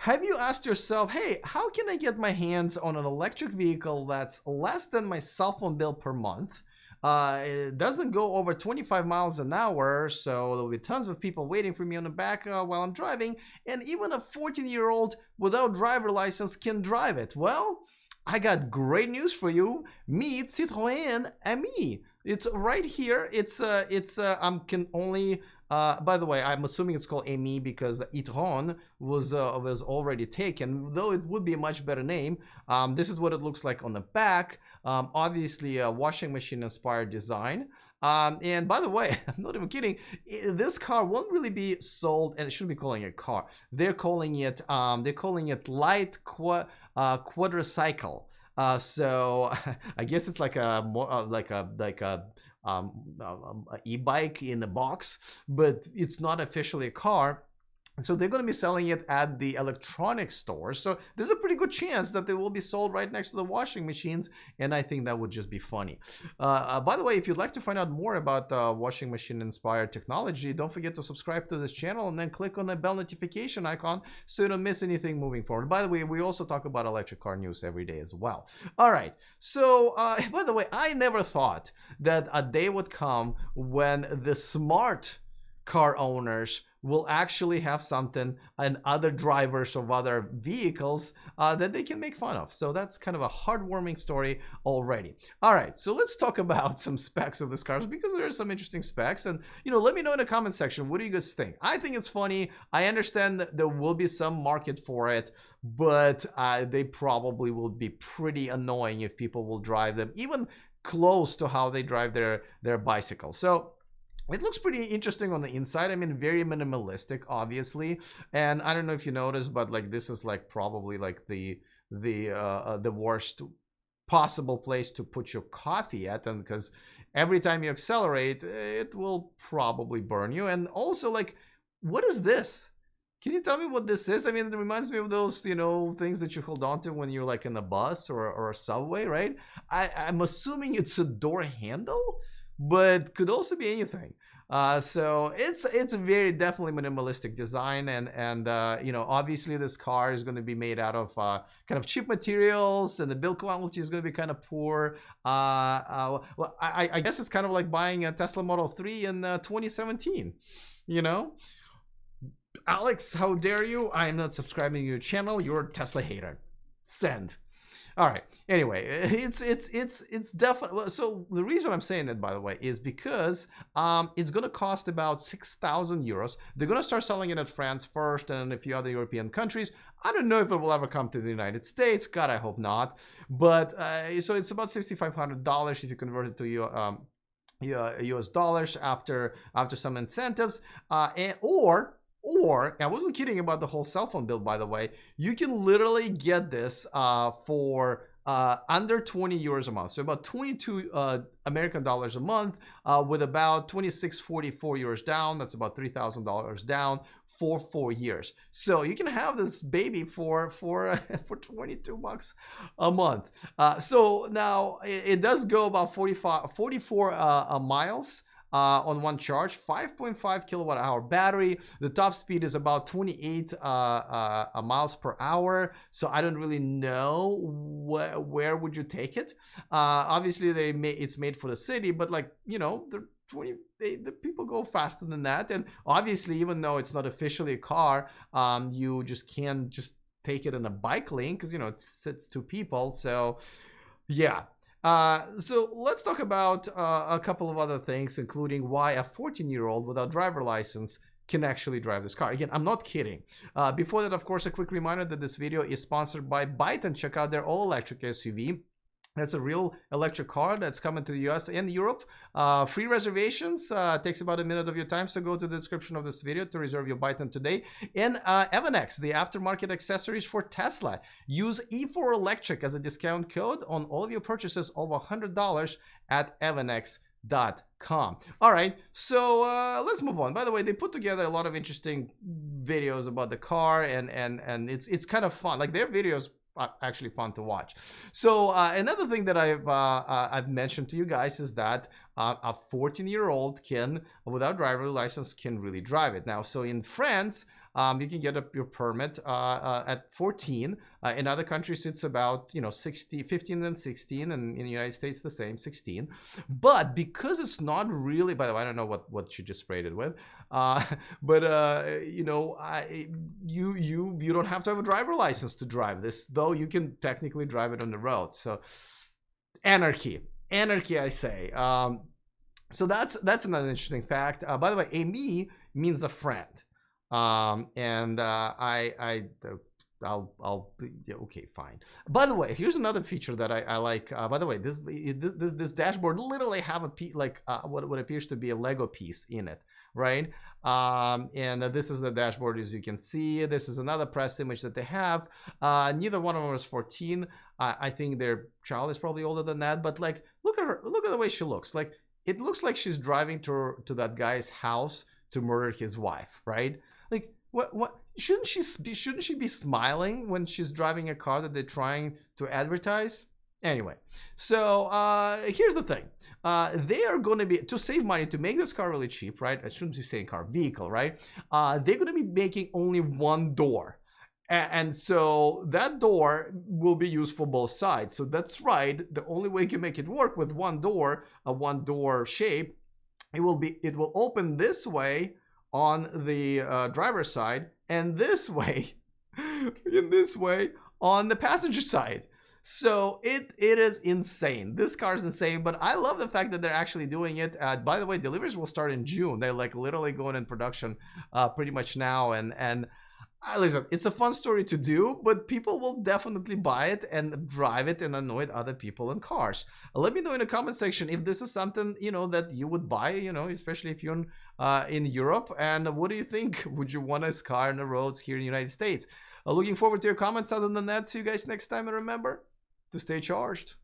have you asked yourself, hey, how can I get my hands on an electric vehicle that's less than my cell phone bill per month? It doesn't go over 25 miles an hour, so there'll be tons of people waiting for me on the back while I'm driving, and even a 14-year-old without driver license can drive it. Well, I got great news for you. Meet Citroën Ami. It's right here. Can only. By the way, I'm assuming it's called Ami because e-tron was already taken. Though it would be a much better name. This is what it looks like on the back. Obviously, a washing machine inspired design. And by the way, I'm not even kidding. This car won't really be sold, and it shouldn't be calling it a car. They're calling it light quadricycle. So I guess it's like a e-bike in a box, but it's not officially a car. So they're going to be selling it at the electronics store. So there's a pretty good chance that they will be sold right next to the washing machines. And I think that would just be funny. By the way, if you'd like to find out more about washing machine inspired technology, don't forget to subscribe to this channel and then click on the bell notification icon so you don't miss anything moving forward. By the way, we also talk about electric car news every day as well. All right. So by the way, I never thought that a day would come when the smart car owners will actually have something and other drivers of other vehicles that they can make fun of. So that's kind of a heartwarming story already. All right, so let's talk about some specs of this car because there are some interesting specs. And, let me know in the comment section, what do you guys think? I think it's funny. I understand that there will be some market for it, but they probably will be pretty annoying if people will drive them even close to how they drive their bicycle. So it looks pretty interesting on the inside. I mean, very minimalistic, obviously. And I don't know if you noticed, but like this is like probably like the worst possible place to put your coffee at, and because every time you accelerate, it will probably burn you. And also, like, what is this? Can you tell me what this is? I mean, it reminds me of those, things that you hold on to when you're like in a bus or a subway, right? I'm assuming it's a door handle, but could also be anything. So it's a very definitely minimalistic design, and obviously this car is going to be made out of kind of cheap materials, and the build quality is going to be kind of poor. Well, I guess it's kind of like buying a Tesla Model 3 in 2017. Alex, how dare you? I am not subscribing to your channel. You're a Tesla hater. Send. All right. Anyway, it's definitely. So the reason I'm saying that, by the way, is because it's gonna cost about 6,000 euros. They're gonna start selling it at France first, and a few other European countries. I don't know if it will ever come to the United States. God, I hope not. But so it's about $6,500 if you convert it to US dollars after some incentives, or I wasn't kidding about the whole cell phone bill, by the way. You can literally get this for under 20 euros a month, so about 22 American dollars a month, with about 2644 euros down. That's about $3,000 down for 4 years. So you can have this baby for 22 bucks a month. So now it does go about 44 miles on one charge, 5.5 kilowatt hour battery. The top speed is about 28 miles per hour. So I don't really know where would you take it. Obviously it's made for the city, but like, the people go faster than that. And obviously, even though it's not officially a car, you just can't just take it in a bike lane because it sits two people. So yeah. So let's talk about a couple of other things, including why a 14-year-old without driver license can actually drive this car. Again, I'm not kidding. Before that, of course, a quick reminder that this video is sponsored by Byton. Check out their all-electric SUV. That's a real electric car that's coming to the US and Europe. Free reservations. Takes about a minute of your time, so go to the description of this video to reserve your Byton today. And Evanex, the aftermarket accessories for Tesla. Use E4 Electric as a discount code on all of your purchases over $100 at evanex.com. All right, so let's move on. By the way, they put together a lot of interesting videos about the car, and it's kind of fun. Like their videos actually fun to watch. So another thing that I've mentioned to you guys is that a 14-year-old can, without driver license, can really drive it. Now, so in France, You can get your permit at 14. In other countries, it's about 15 and 16, and in the United States, the same, 16. But because it's not really, by the way, I don't know what she just sprayed it with, but you don't have to have a driver license to drive this, though you can technically drive it on the road. So anarchy, I say. So that's another interesting fact. By the way, ami means a friend, and I'll yeah, okay, fine. By the way, here's another feature that I like. By the way, this dashboard literally have a what appears to be a Lego piece in it, right? And this is the dashboard, as you can see. This is another press image that they have. Neither one of them is 14. I think their child is probably older than that. But like, look at her. Look at the way she looks. Like, it looks like she's driving to that guy's house to murder his wife, right? Like, what shouldn't she be smiling when she's driving a car that they're trying to advertise? Anyway, so here's the thing. They are going to be, to save money, to make this car really cheap, right? I shouldn't be saying car, vehicle, right? They're going to be making only one door. And so that door will be used for both sides. So that's right. The only way you can make it work with one door, a one door shape, it will open this way on the driver's side, and this way, in this way on the passenger side. So it is insane. This car is insane, but I love the fact that they're actually doing it. By the way, deliveries will start in June. They're like literally going in production pretty much now, and listen, it's a fun story to do, but people will definitely buy it and drive it and annoy other people in cars. Let me know in the comment section if this is something that you would buy, especially if you're in Europe. And what do you think? Would you want this car on the roads here in the United States? Looking forward to your comments. Other than that, see you guys next time, and remember to stay charged.